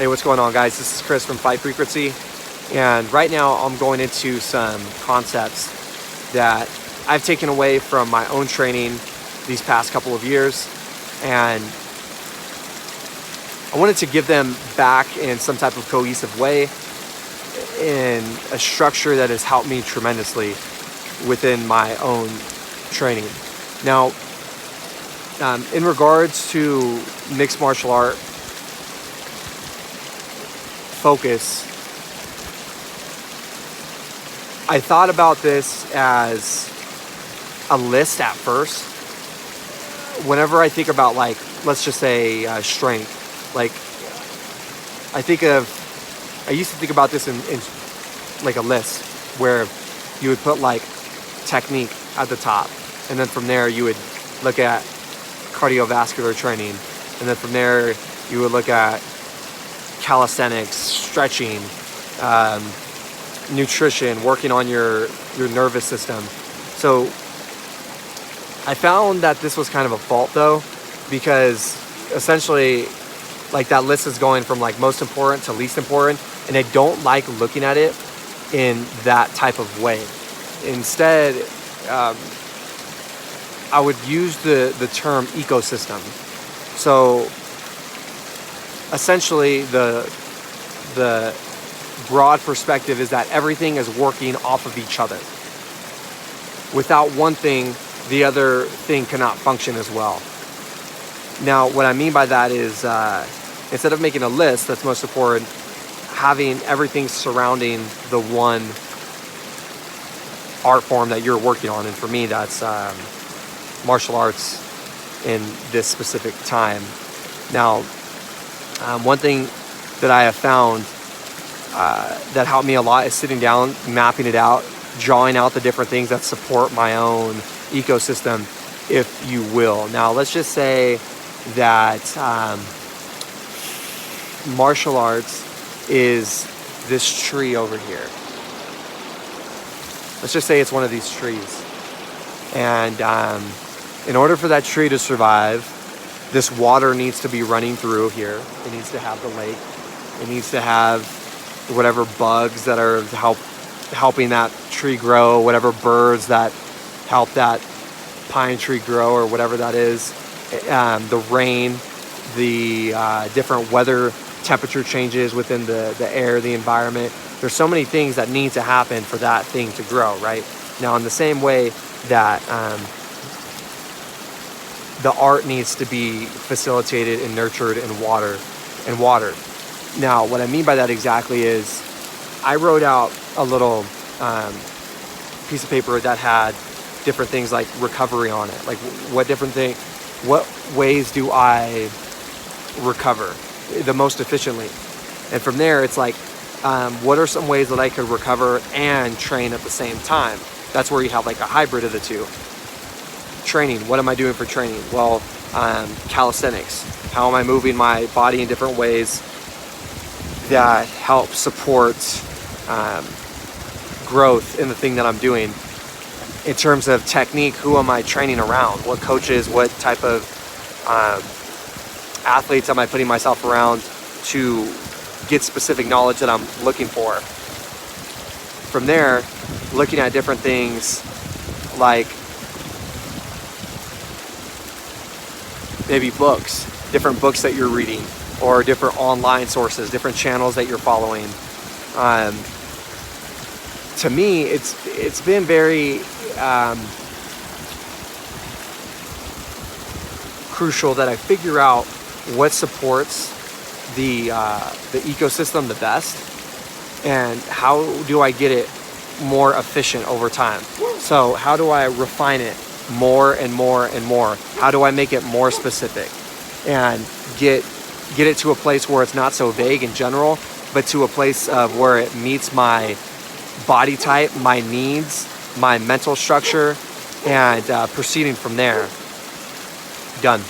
Hey, what's going on, guys? This is Chris from Fight Frequency, and right now I'm going into some concepts that I've taken away from my own training these past couple of years, and I wanted to give them back in some type of cohesive way, in a structure that has helped me tremendously within my own training. Now, in regards to mixed martial art focus, I thought about this as a list at first. Whenever I think about, like, let's just say strength, like I used to think about this in like a list where you would put like technique at the top, and then from there you would look at cardiovascular training, and then from there you would look at calisthenics, stretching, nutrition, working on your nervous system. So I found that this was kind of a fault, though, because essentially, like, that list is going from like most important to least important, and I don't like looking at it in that type of way. Instead, I would use the term ecosystem. So essentially, the broad perspective is that everything is working off of each other. Without one thing, the other thing cannot function as well. Now, what I mean by that is, instead of making a list that's most important, having everything surrounding the one art form that you're working on. And for me, that's martial arts in this specific time. Now, one thing that I have found that helped me a lot is sitting down, mapping it out, drawing out the different things that support my own ecosystem, if you will. Now, let's just say that martial arts is this tree over here. Let's just say it's one of these trees. And in order for that tree to survive, this water needs to be running through here. It needs to have the lake. It needs to have whatever bugs that are helping that tree grow, whatever birds that help that pine tree grow, or whatever that is. The rain, the different weather temperature changes within the air, the environment. There's so many things that need to happen for that thing to grow, right? Now, in the same way that the art needs to be facilitated and nurtured and watered. Now, what I mean by that exactly is, I wrote out a little piece of paper that had different things like recovery on it. Like, what ways do I recover the most efficiently? And from there, it's like, what are some ways that I could recover and train at the same time? That's where you have like a hybrid of the two. Training, what am I doing for training? Well, calisthenics. How am I moving my body in different ways that help support growth in the thing that I'm doing? In terms of technique, who am I training around? What coaches, what type of athletes am I putting myself around to get specific knowledge that I'm looking for? From there, looking at different things like maybe books, different books that you're reading, or different online sources, different channels that you're following. To me, it's been very crucial that I figure out what supports the ecosystem the best, and how do I get it more efficient over time. So how do I refine it more and more and more? How do I make it more specific and get it to a place where it's not so vague in general, but to a place of where it meets my body type, my needs, my mental structure, and proceeding from there. Done.